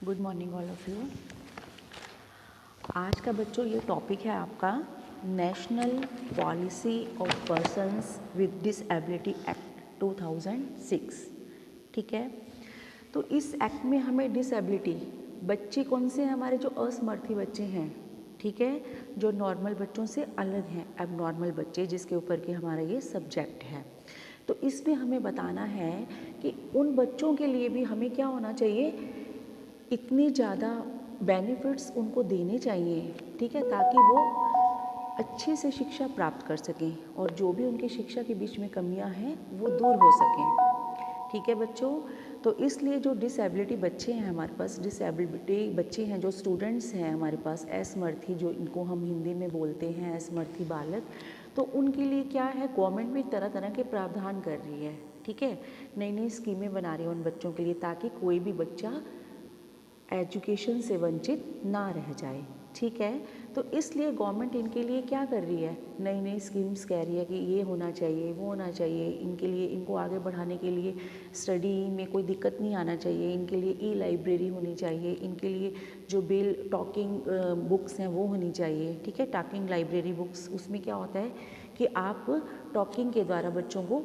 Good morning all of you. आज का बच्चों ये टॉपिक है आपका national policy of persons with disability act 2006। ठीक है, तो इस एक्ट में हमें डिसेबिलिटी बच्चे कौन से हैं, हमारे जो असमर्थी बच्चे हैं, ठीक है, जो नॉर्मल बच्चों से अलग हैं, अब नॉर्मल बच्चे जिसके ऊपर के हमारा ये सब्जेक्ट है। तो इसमें हमें बताना है कि उन बच्चों के लिए भी हमें क्या होना चाहिए, इतनी ज़्यादा बेनिफिट्स उनको देने चाहिए, ठीक है, ताकि वो अच्छे से शिक्षा प्राप्त कर सकें और जो भी उनकी शिक्षा के बीच में कमियां हैं वो दूर हो सकें। ठीक है बच्चों, तो इसलिए जो डिसेबिलिटी बच्चे हैं हमारे पास, डिसेबिलिटी बच्चे हैं, जो स्टूडेंट्स हैं हमारे पास, असमर्थी जो इनको हम हिंदी में बोलते हैं, असमर्थी बालक, तो उनके लिए क्या है, गवर्नमेंट भी तरह तरह के प्रावधान कर रही है। ठीक है, नई नई स्कीमें बना रही है उन बच्चों के लिए, ताकि कोई भी बच्चा एजुकेशन से वंचित ना रह जाए। ठीक है, तो इसलिए गवर्नमेंट इनके लिए क्या कर रही है, नई नई स्कीम्स कह रही है कि ये होना चाहिए, वो होना चाहिए, इनके लिए, इनको आगे बढ़ाने के लिए स्टडी में कोई दिक्कत नहीं आना चाहिए, इनके लिए ई लाइब्रेरी होनी चाहिए, इनके लिए जो बेल टॉकिंग बुक्स हैं वो होनी चाहिए। ठीक है, टॉकिंग लाइब्रेरी बुक्स, उसमें क्या होता है कि आप टॉकिंग के द्वारा बच्चों को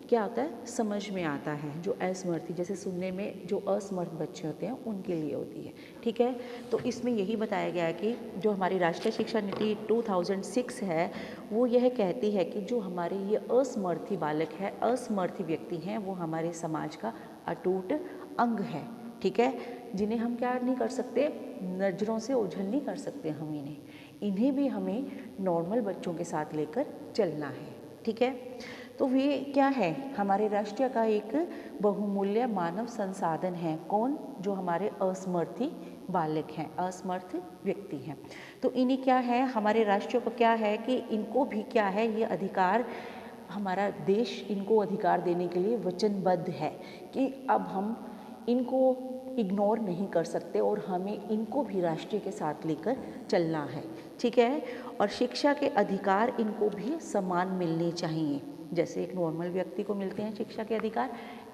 क्या होता है, समझ में आता है, जो असमर्थी, जैसे सुनने में जो असमर्थ बच्चे होते हैं उनके लिए होती है। ठीक है, तो इसमें यही बताया गया है कि जो हमारी राष्ट्रीय शिक्षा नीति 2006 है वो यह कहती है कि जो हमारे ये असमर्थी बालक है, असमर्थी व्यक्ति हैं, वो हमारे समाज का अटूट अंग है। ठीक है, जिन्हें हम क्या नहीं कर सकते, नज़रों से ओझल नहीं कर सकते हम इन्हें भी हमें नॉर्मल बच्चों के साथ लेकर चलना है। ठीक है, तो वे क्या है, हमारे राष्ट्र का एक बहुमूल्य मानव संसाधन है। कौन, जो हमारे असमर्थी बालक हैं, असमर्थ व्यक्ति हैं। तो इन्हें क्या है, हमारे राष्ट्र को क्या है कि इनको भी क्या है, ये अधिकार, हमारा देश इनको अधिकार देने के लिए वचनबद्ध है कि अब हम इनको इग्नोर नहीं कर सकते और हमें इनको भी राष्ट्रीय के साथ लेकर चलना है। ठीक है, और शिक्षा के अधिकार इनको भी समान मिलने चाहिए, जैसे एक नॉर्मल व्यक्ति को मिलते हैं शिक्षा के अधिकार,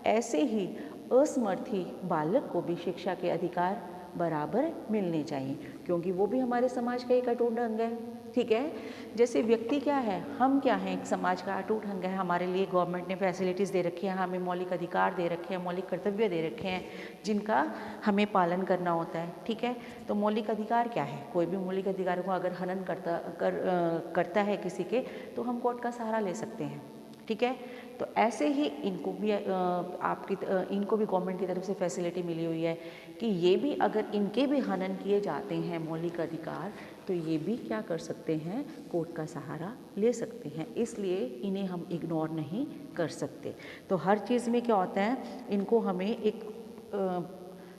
ऐसे ही असमर्थी बालक को भी शिक्षा के अधिकार बराबर मिलने चाहिए, क्योंकि वो भी हमारे समाज का एक अटूट अंग है। ठीक है, जैसे व्यक्ति क्या है, हम क्या हैं, एक समाज का अटूट अंग है, हमारे लिए गवर्नमेंट ने फैसिलिटीज़ दे रखी हैं, हमें मौलिक अधिकार दे रखे हैं, मौलिक कर्तव्य दे रखे हैं, जिनका हमें पालन करना होता है। ठीक है, तो मौलिक अधिकार क्या है, कोई भी मौलिक अधिकारों को अगर हनन करता है किसी के, तो हम कोर्ट का सहारा ले सकते हैं। ठीक है, तो ऐसे ही इनको भी इनको भी गवर्नमेंट की तरफ से फैसिलिटी मिली हुई है कि ये भी, अगर इनके भी हनन किए जाते हैं मौलिक अधिकार, तो ये भी क्या कर सकते हैं, कोर्ट का सहारा ले सकते हैं, इसलिए इन्हें हम इग्नोर नहीं कर सकते। तो हर चीज़ में क्या होता है, इनको हमें एक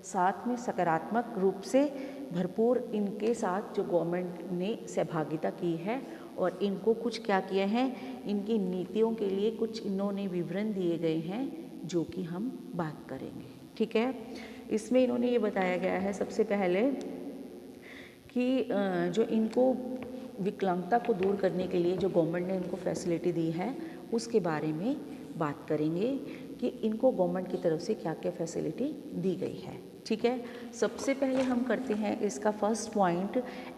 साथ में सकारात्मक रूप से भरपूर इनके साथ जो गवर्नमेंट ने सहभागिता की है, और इनको कुछ क्या किए हैं, इनकी नीतियों के लिए कुछ इन्होंने विवरण दिए गए हैं, जो कि हम बात करेंगे। ठीक है, इसमें इन्होंने ये बताया गया है सबसे पहले कि जो इनको विकलांगता को दूर करने के लिए जो गवर्नमेंट ने इनको फैसिलिटी दी है, उसके बारे में बात करेंगे कि इनको गवर्नमेंट की तरफ से क्या क्या फैसिलिटी दी गई है। ठीक है, सबसे पहले हम करते हैं इसका फर्स्ट पॉइंट,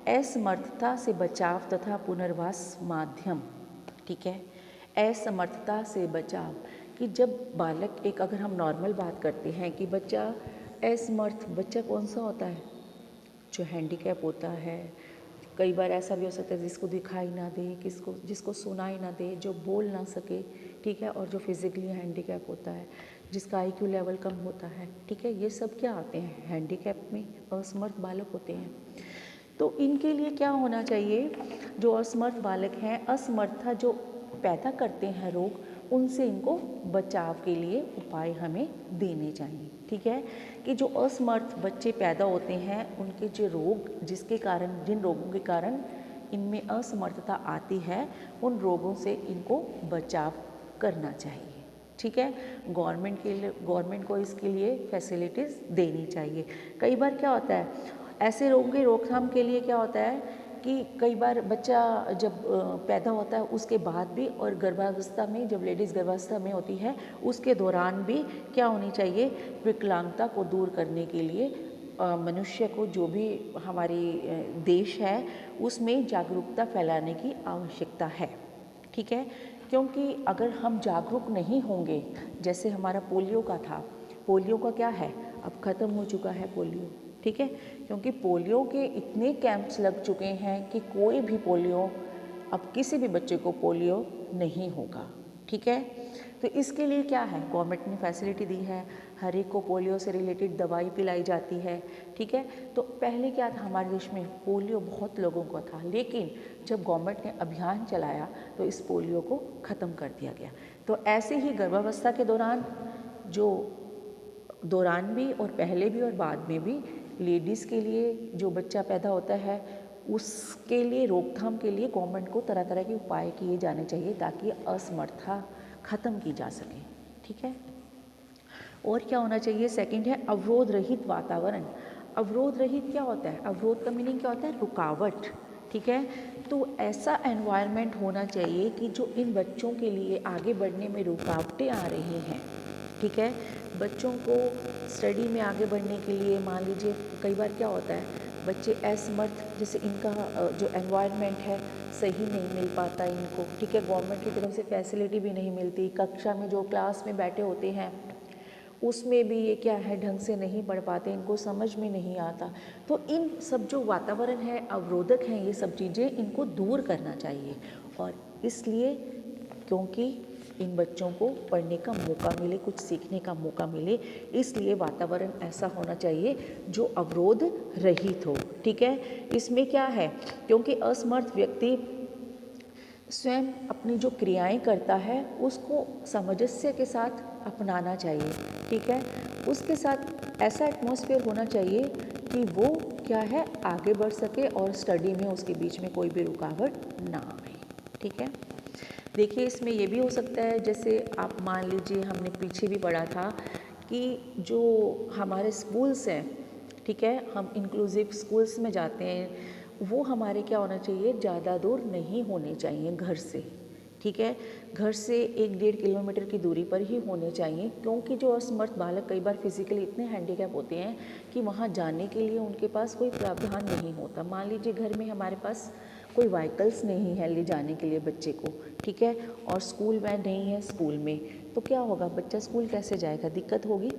असमर्थता से बचाव तथा पुनर्वास माध्यम। ठीक है, असमर्थता से बचाव, कि जब बालक एक, अगर हम नॉर्मल बात करते हैं कि बच्चा असमर्थ बच्चा कौन सा होता है, जो हैंडीकैप होता है, कई बार ऐसा भी हो सकता है जिसको दिखाई ना दे, जिसको सुनाई ना दे, जो बोल ना सके। ठीक है, और जो फिजिकली हैंडीकैप होता है, जिसका आईक्यू लेवल कम होता है। ठीक है, ये सब क्या आते हैं, हैंडीकैप में असमर्थ बालक होते हैं। तो इनके लिए क्या होना चाहिए, जो असमर्थ बालक हैं, असमर्थता जो पैदा करते हैं रोग, उनसे इनको बचाव के लिए उपाय हमें देने चाहिए। ठीक है, कि जो असमर्थ बच्चे पैदा होते हैं, उनके जो रोग, जिसके कारण, जिन रोगों के कारण इनमें असमर्थता आती है, उन रोगों से इनको बचाव करना चाहिए। ठीक है, गवर्नमेंट को इसके लिए फैसिलिटीज़ देनी चाहिए। कई बार क्या होता है, ऐसे रोगों की रोकथाम के लिए क्या होता है कि कई बार बच्चा जब पैदा होता है उसके बाद भी, और गर्भावस्था में, जब लेडीज़ गर्भावस्था में होती है उसके दौरान भी क्या होनी चाहिए, विकलांगता को दूर करने के लिए मनुष्य को, जो भी हमारी देश है उसमें जागरूकता फैलाने की आवश्यकता है। ठीक है, क्योंकि अगर हम जागरूक नहीं होंगे, जैसे हमारा पोलियो का था, पोलियो का क्या है, अब ख़त्म हो चुका है पोलियो। ठीक है, क्योंकि पोलियो के इतने कैंप्स लग चुके हैं कि कोई भी पोलियो, अब किसी भी बच्चे को पोलियो नहीं होगा। ठीक है, तो इसके लिए क्या है, गवर्नमेंट ने फैसिलिटी दी है, हर एक को पोलियो से रिलेटेड दवाई पिलाई जाती है। ठीक है, तो पहले क्या था, हमारे देश में पोलियो बहुत लोगों को था, लेकिन जब गवर्नमेंट ने अभियान चलाया तो इस पोलियो को ख़त्म कर दिया गया। तो ऐसे ही गर्भावस्था के दौरान भी और पहले भी और बाद में भी लेडीज़ के लिए जो बच्चा पैदा होता है उसके लिए रोकथाम के लिए गवर्नमेंट को तरह तरह के उपाय किए जाने चाहिए ताकि असमर्थता ख़त्म की जा सके। ठीक है, और क्या होना चाहिए, सेकंड है अवरोध रहित वातावरण। अवरोध रहित क्या होता है, अवरोध का मीनिंग क्या होता है, रुकावट। ठीक है, तो ऐसा एनवायरनमेंट होना चाहिए कि जो इन बच्चों के लिए आगे बढ़ने में रुकावटें आ रही हैं। ठीक है, बच्चों को स्टडी में आगे बढ़ने के लिए, मान लीजिए कई बार क्या होता है, बच्चे असमर्थ, जैसे इनका जो एनवायरनमेंट है सही नहीं मिल पाता इनको। ठीक है, गवर्नमेंट की तरफ से फैसिलिटी भी नहीं मिलती, कक्षा में जो क्लास में बैठे होते हैं उसमें भी ये क्या है, ढंग से नहीं पढ़ पाते, इनको समझ में नहीं आता। तो इन सब जो वातावरण है, अवरोधक हैं, ये सब चीज़ें इनको दूर करना चाहिए। और इसलिए क्योंकि इन बच्चों को पढ़ने का मौका मिले, कुछ सीखने का मौका मिले, इसलिए वातावरण ऐसा होना चाहिए जो अवरोध रहित हो। ठीक है, इसमें क्या है, क्योंकि असमर्थ व्यक्ति स्वयं अपनी जो क्रियाएं करता है उसको सामंजस्य के साथ अपनाना चाहिए। ठीक है, उसके साथ ऐसा एटमॉस्फेयर होना चाहिए कि वो क्या है, आगे बढ़ सके और स्टडी में उसके बीच में कोई भी रुकावट ना आए। ठीक है, देखिए इसमें ये भी हो सकता है, जैसे आप मान लीजिए, हमने पीछे भी पढ़ा था कि जो हमारे स्कूल्स हैं, ठीक है, हम इंक्लूसिव स्कूल्स में जाते हैं, वो हमारे क्या होना चाहिए, ज़्यादा दूर नहीं होने चाहिए घर से। ठीक है, घर से 1-1.5 किलोमीटर की दूरी पर ही होने चाहिए, क्योंकि जो असमर्थ बालक कई बार फिजिकली इतने हैंडीकैप होते हैं कि वहाँ जाने के लिए उनके पास कोई प्रावधान नहीं होता। मान लीजिए घर में हमारे पास कोई व्हीकल्स नहीं है ले जाने के लिए बच्चे को। ठीक है, और स्कूल वैन नहीं है स्कूल में, तो क्या होगा, बच्चा स्कूल कैसे जाएगा, दिक्कत होगी।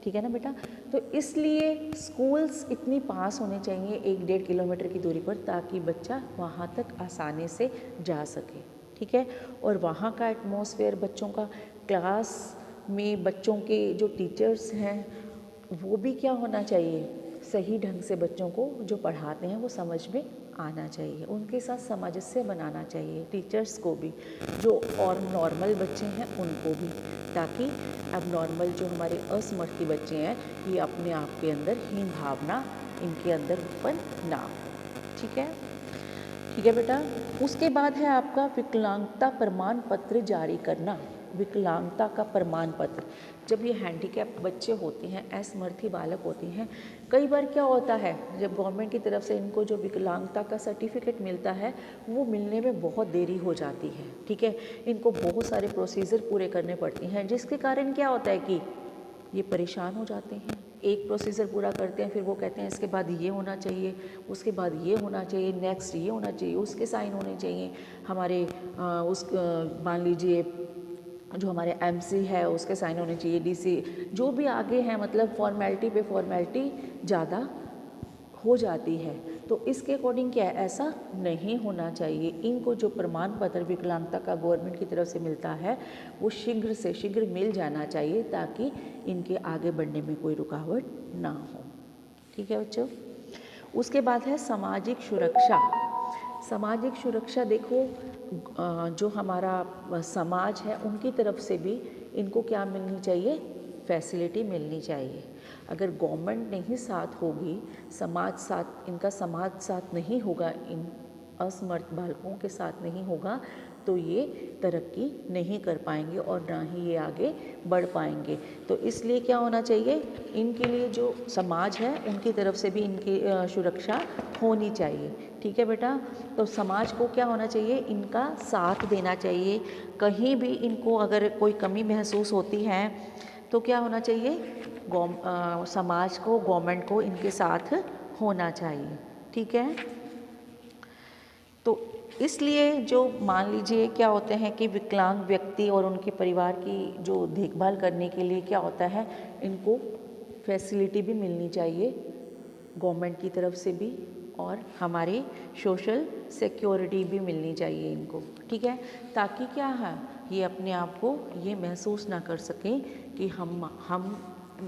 ठीक है ना बेटा, तो इसलिए स्कूल्स इतनी पास होने चाहिए 1-1.5 किलोमीटर की दूरी पर, ताकि बच्चा वहाँ तक आसानी से जा सके। ठीक है, और वहाँ का एटमॉस्फेयर, बच्चों का क्लास में बच्चों के जो टीचर्स हैं वो भी क्या होना चाहिए, सही ढंग से बच्चों को जो पढ़ाते हैं वो समझ में आना चाहिए, उनके साथ सामंजस्य बनाना चाहिए, टीचर्स को भी, जो और नॉर्मल बच्चे हैं उनको भी, ताकि अब नॉर्मल जो हमारे असमर्थी बच्चे हैं ये अपने आप के अंदर हीन भावना इनके अंदर उत्पन्न ना हो। ठीक है, ठीक है बेटा, उसके बाद है आपका विकलांगता प्रमाण पत्र जारी करना। विकलांगता का प्रमाण पत्र, जब ये हैंडीकैप बच्चे होते हैं, असमर्थी बालक होते हैं, कई बार क्या होता है, जब गवर्नमेंट की तरफ से इनको जो विकलांगता का सर्टिफिकेट मिलता है वो मिलने में बहुत देरी हो जाती है। ठीक है, इनको बहुत सारे प्रोसीजर पूरे करने पड़ते हैं, जिसके कारण क्या होता है कि ये परेशान हो जाते हैं। एक प्रोसीजर पूरा करते हैं, फिर वो कहते हैं इसके बाद ये होना चाहिए, उसके बाद ये होना चाहिए, नेक्स्ट ये होना चाहिए, उसके साइन होने चाहिए, हमारे मान लीजिए जो हमारे एमसी है उसके साइन होने चाहिए, डीसी, जो भी आगे हैं, मतलब फॉर्मेलिटी पे फॉर्मेलिटी ज़्यादा हो जाती है। तो इसके अकॉर्डिंग क्या है, ऐसा नहीं होना चाहिए। इनको जो प्रमाण पत्र विकलांगता का गवर्नमेंट की तरफ से मिलता है वो शीघ्र से शीघ्र मिल जाना चाहिए, ताकि इनके आगे बढ़ने में कोई रुकावट ना हो। ठीक है बच्चों, उसके बाद है सामाजिक सुरक्षा। सामाजिक सुरक्षा, देखो जो हमारा समाज है उनकी तरफ से भी इनको क्या मिलनी चाहिए, फैसिलिटी मिलनी चाहिए। अगर गवर्नमेंट नहीं साथ होगी, इनका समाज साथ नहीं होगा, इन असमर्थ बालकों के साथ नहीं होगा, तो ये तरक्की नहीं कर पाएंगे और ना ही ये आगे बढ़ पाएंगे। तो इसलिए क्या होना चाहिए, इनके लिए जो समाज है उनकी तरफ से भी इनकी सुरक्षा होनी चाहिए। ठीक है बेटा, तो समाज को क्या होना चाहिए, इनका साथ देना चाहिए। कहीं भी इनको अगर कोई कमी महसूस होती है तो क्या होना चाहिए, समाज को, गवर्नमेंट को इनके साथ होना चाहिए। ठीक है, तो इसलिए जो मान लीजिए क्या होते हैं कि विकलांग व्यक्ति और उनके परिवार की जो देखभाल करने के लिए क्या होता है, इनको फैसिलिटी भी मिलनी चाहिए गवर्नमेंट की तरफ से भी, और हमारी सोशल सिक्योरिटी भी मिलनी चाहिए इनको। ठीक है, ताकि क्या है, ये अपने आप को ये महसूस ना कर सकें कि हम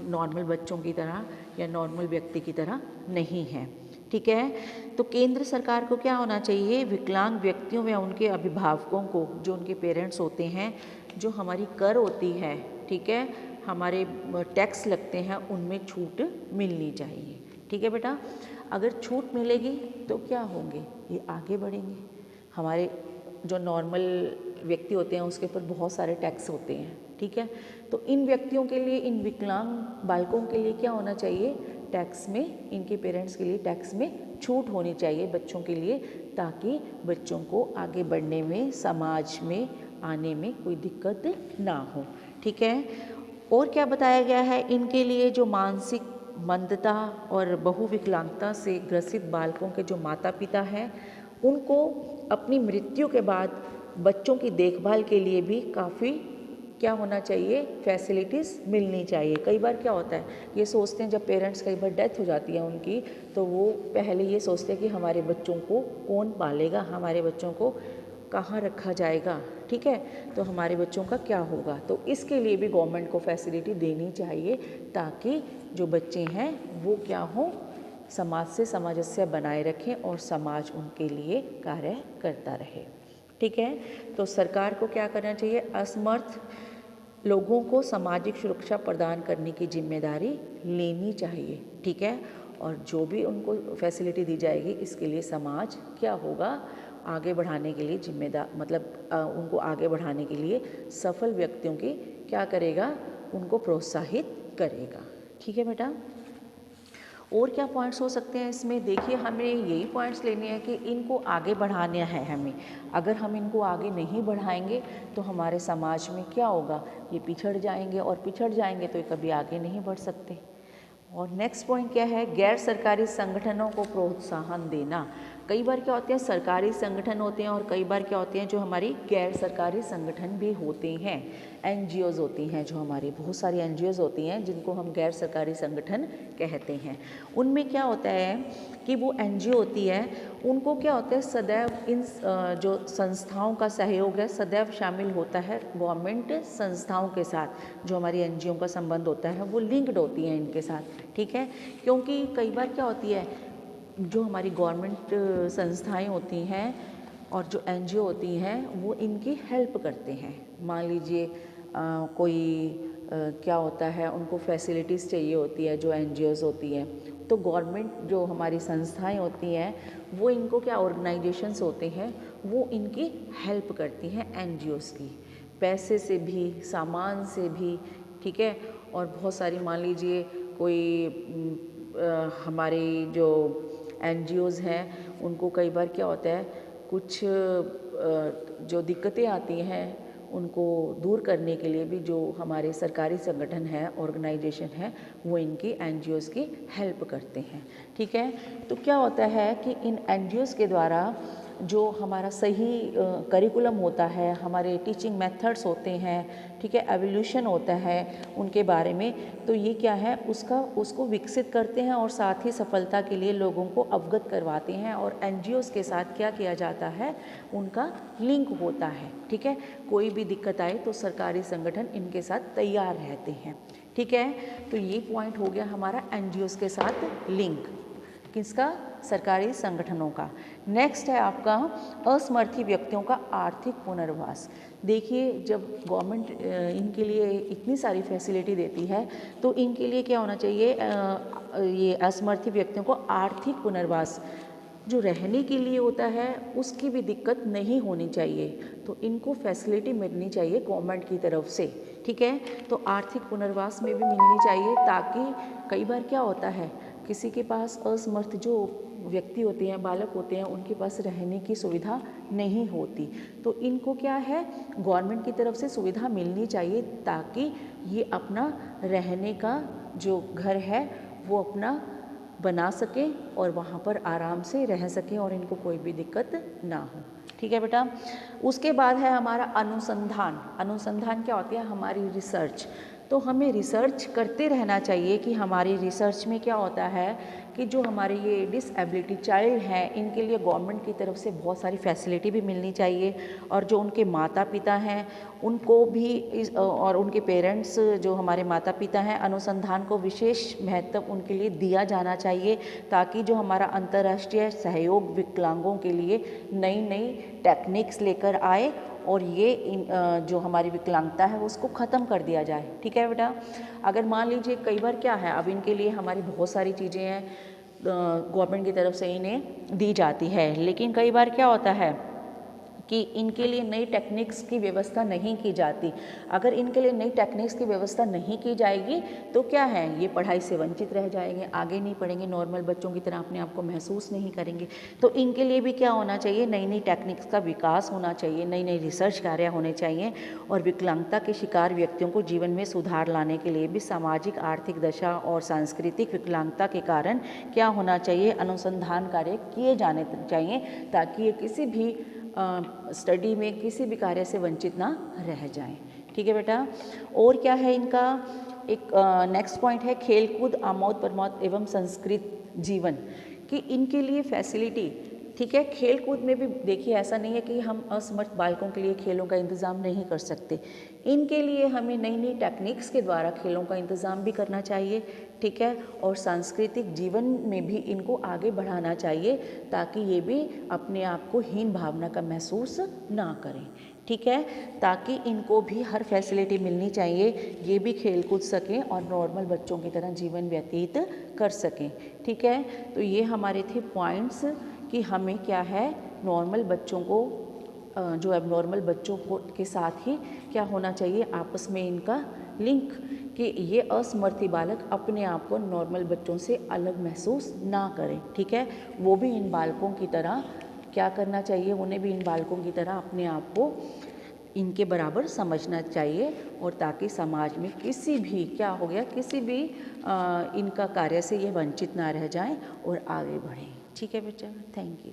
नॉर्मल बच्चों की तरह या नॉर्मल व्यक्ति की तरह नहीं हैं। ठीक है, तो केंद्र सरकार को क्या होना चाहिए, विकलांग व्यक्तियों व उनके अभिभावकों को, जो उनके पेरेंट्स होते हैं, जो हमारी कर होती है, ठीक है, हमारे टैक्स लगते हैं, उनमें छूट मिलनी चाहिए। ठीक है बेटा, अगर छूट मिलेगी तो क्या होंगे, ये आगे बढ़ेंगे। हमारे जो नॉर्मल व्यक्ति होते हैं उसके ऊपर बहुत सारे टैक्स होते हैं। ठीक है, तो इन व्यक्तियों के लिए, इन विकलांग बालकों के लिए क्या होना चाहिए, टैक्स में, इनके पेरेंट्स के लिए टैक्स में छूट होनी चाहिए बच्चों के लिए, ताकि बच्चों को आगे बढ़ने में, समाज में आने में कोई दिक्कत ना हो। ठीक है, और क्या बताया गया है, इनके लिए जो मानसिक मंदता और बहुविकलांगता से ग्रसित बालकों के जो माता पिता हैं, उनको अपनी मृत्यु के बाद बच्चों की देखभाल के लिए भी काफ़ी क्या होना चाहिए, फैसिलिटीज़ मिलनी चाहिए। कई बार क्या होता है, ये सोचते हैं जब पेरेंट्स कई बार डेथ हो जाती है उनकी, तो वो पहले ये सोचते हैं कि हमारे बच्चों को कौन पालेगा, हमारे बच्चों को कहाँ रखा जाएगा। ठीक है, तो हमारे बच्चों का क्या होगा। तो इसके लिए भी गवर्नमेंट को फैसिलिटी देनी चाहिए, ताकि जो बच्चे हैं वो क्या हों, समाज से सामंजस्य बनाए रखें और समाज उनके लिए कार्य करता रहे। ठीक है, तो सरकार को क्या करना चाहिए, असमर्थ लोगों को सामाजिक सुरक्षा प्रदान करने की जिम्मेदारी लेनी चाहिए। ठीक है, और जो भी उनको फैसिलिटी दी जाएगी, इसके लिए समाज क्या होगा, आगे बढ़ाने के लिए जिम्मेदार, मतलब उनको आगे बढ़ाने के लिए सफल व्यक्तियों की क्या करेगा, उनको प्रोत्साहित करेगा। ठीक है बेटा, और क्या पॉइंट्स हो सकते हैं इसमें, देखिए हमें यही पॉइंट्स लेने हैं कि इनको आगे बढ़ाना है हमें। अगर हम इनको आगे नहीं बढ़ाएंगे तो हमारे समाज में क्या होगा, ये पिछड़ जाएंगे, और पिछड़ जाएंगे तो ये कभी आगे नहीं बढ़ सकते। और नेक्स्ट पॉइंट क्या है, गैर सरकारी संगठनों को प्रोत्साहन देना। कई बार क्या होते हैं, सरकारी संगठन होते हैं, और कई बार क्या होते हैं, जो हमारी गैर सरकारी संगठन भी होते हैं, एनजीओज़ होती हैं, जो हमारी बहुत सारी एनजीओज़ होती हैं जिनको हम गैर सरकारी संगठन कहते हैं। उनमें क्या होता है कि वो एनजीओ होती है, उनको क्या होता है, सदैव इन जो संस्थाओं का सहयोग है सदैव शामिल होता है गवर्नमेंट संस्थाओं के साथ। जो हमारी एनजीओ का संबंध होता है वो लिंक्ड होती हैं इनके साथ। ठीक है, क्योंकि कई बार क्या होती है, जो हमारी गवर्नमेंट संस्थाएं होती हैं और जो एनजीओ होती हैं वो इनकी हेल्प करते हैं। मान लीजिए कोई क्या होता है, उनको फैसिलिटीज़ चाहिए होती है, जो एनजीओज़ होती हैं, तो गवर्नमेंट जो हमारी संस्थाएं होती हैं वो इनको क्या, ऑर्गेनाइजेशंस होते हैं, वो इनकी हेल्प करती हैं एनजीओज़ की, पैसे से भी, सामान से भी। ठीक है, और बहुत सारी मान लीजिए कोई हमारी जो एनजीओज़ हैं उनको कई बार क्या होता है, कुछ जो दिक्कतें आती हैं उनको दूर करने के लिए भी जो हमारे सरकारी संगठन हैं, ऑर्गेनाइजेशन हैं, वो इनकी एनजीओज़ की हेल्प करते हैं। ठीक है, तो क्या होता है कि इन एनजीओज़ के द्वारा जो हमारा सही करिकुलम होता है, हमारे टीचिंग मेथड्स होते हैं, ठीक है, एवोल्यूशन होता है उनके बारे में, तो ये क्या है, उसको विकसित करते हैं और साथ ही सफलता के लिए लोगों को अवगत करवाते हैं। और एनजीओज़ के साथ क्या किया जाता है, उनका लिंक होता है। ठीक है, कोई भी दिक्कत आए तो सरकारी संगठन इनके साथ तैयार रहते हैं। ठीक है, तो ये पॉइंट हो गया हमारा एनजीओज़ के साथ लिंक, किसका, सरकारी संगठनों का। नेक्स्ट है आपका असमर्थी व्यक्तियों का आर्थिक पुनर्वास। देखिए, जब गवर्नमेंट इनके लिए इतनी सारी फैसिलिटी देती है तो इनके लिए क्या होना चाहिए, ये असमर्थी व्यक्तियों को आर्थिक पुनर्वास, जो रहने के लिए होता है उसकी भी दिक्कत नहीं होनी चाहिए, तो इनको फैसिलिटी मिलनी चाहिए गवर्नमेंट की तरफ से। ठीक है, तो आर्थिक पुनर्वास में भी मिलनी चाहिए, ताकि कई बार क्या होता है, किसी के पास असमर्थ जो व्यक्ति होते हैं, बालक होते हैं, उनके पास रहने की सुविधा नहीं होती, तो इनको क्या है, गवर्नमेंट की तरफ से सुविधा मिलनी चाहिए, ताकि ये अपना रहने का जो घर है वो अपना बना सकें और वहाँ पर आराम से रह सकें और इनको कोई भी दिक्कत ना हो। ठीक है बेटा। उसके बाद है हमारा अनुसंधान। अनुसंधान क्या होती है? हमारी रिसर्च। तो हमें रिसर्च करते रहना चाहिए कि हमारी रिसर्च में क्या होता है कि जो हमारे ये डिसएबिलिटी चाइल्ड हैं इनके लिए गवर्नमेंट की तरफ से बहुत सारी फैसिलिटी भी मिलनी चाहिए, और जो उनके माता पिता हैं उनको भी और उनके पेरेंट्स जो हमारे माता पिता हैं, अनुसंधान को विशेष महत्व उनके लिए दिया जाना चाहिए, ताकि जो हमारा अंतर्राष्ट्रीय सहयोग विकलांगों के लिए नई नई टेक्निक्स लेकर आए और ये जो हमारी विकलांगता है उसको ख़त्म कर दिया जाए। ठीक है बेटा। अगर मान लीजिए कई बार क्या है, अब इनके लिए हमारी बहुत सारी चीज़ें हैं गवर्नमेंट की तरफ से इन्हें दी जाती है, लेकिन कई बार क्या होता है कि इनके लिए नई टेक्निक्स की व्यवस्था नहीं की जाती। अगर इनके लिए नई टेक्निक्स की व्यवस्था नहीं की जाएगी तो क्या है, ये पढ़ाई से वंचित रह जाएंगे, आगे नहीं पढ़ेंगे, नॉर्मल बच्चों की तरह अपने आप को महसूस नहीं करेंगे। तो इनके लिए भी क्या होना चाहिए, नई नई टेक्निक्स का विकास होना चाहिए, नई नई रिसर्च कार्य होने चाहिए, और विकलांगता के शिकार व्यक्तियों को जीवन में सुधार लाने के लिए भी सामाजिक आर्थिक दशा और सांस्कृतिक विकलांगता के कारण क्या होना चाहिए, अनुसंधान कार्य किए जाने चाहिए, ताकि ये किसी भी स्टडी में किसी भी कार्य से वंचित ना रह जाएं। ठीक है बेटा। और क्या है इनका एक नेक्स्ट पॉइंट है खेलकूद आमोद प्रमोद एवं संस्कृत जीवन, कि इनके लिए फैसिलिटी। ठीक है। खेल कूद में भी देखिए ऐसा नहीं है कि हम असमर्थ बालकों के लिए खेलों का इंतज़ाम नहीं कर सकते, इनके लिए हमें नई नई टेक्निक्स के द्वारा खेलों का इंतज़ाम भी करना चाहिए। ठीक है। और सांस्कृतिक जीवन में भी इनको आगे बढ़ाना चाहिए, ताकि ये भी अपने आप को हीन भावना का महसूस ना करें। ठीक है। ताकि इनको भी हर फैसिलिटी मिलनी चाहिए, ये भी खेल कूद सकें और नॉर्मल बच्चों की तरह जीवन व्यतीत कर सकें। ठीक है। तो ये हमारे थे पॉइंट्स कि हमें क्या है, नॉर्मल बच्चों को जो एबनॉर्मल बच्चों को के साथ ही क्या होना चाहिए, आपस में इनका लिंक, कि ये असमर्थी बालक अपने आप को नॉर्मल बच्चों से अलग महसूस ना करें। ठीक है। वो भी इन बालकों की तरह क्या करना चाहिए, उन्हें भी इन बालकों की तरह अपने आप को इनके बराबर समझना चाहिए, और ताकि समाज में किसी भी क्या हो गया, किसी भी इनका कार्य से ये वंचित ना रह जाएं और आगे बढ़ें। ठीक है बेटा। Thank you.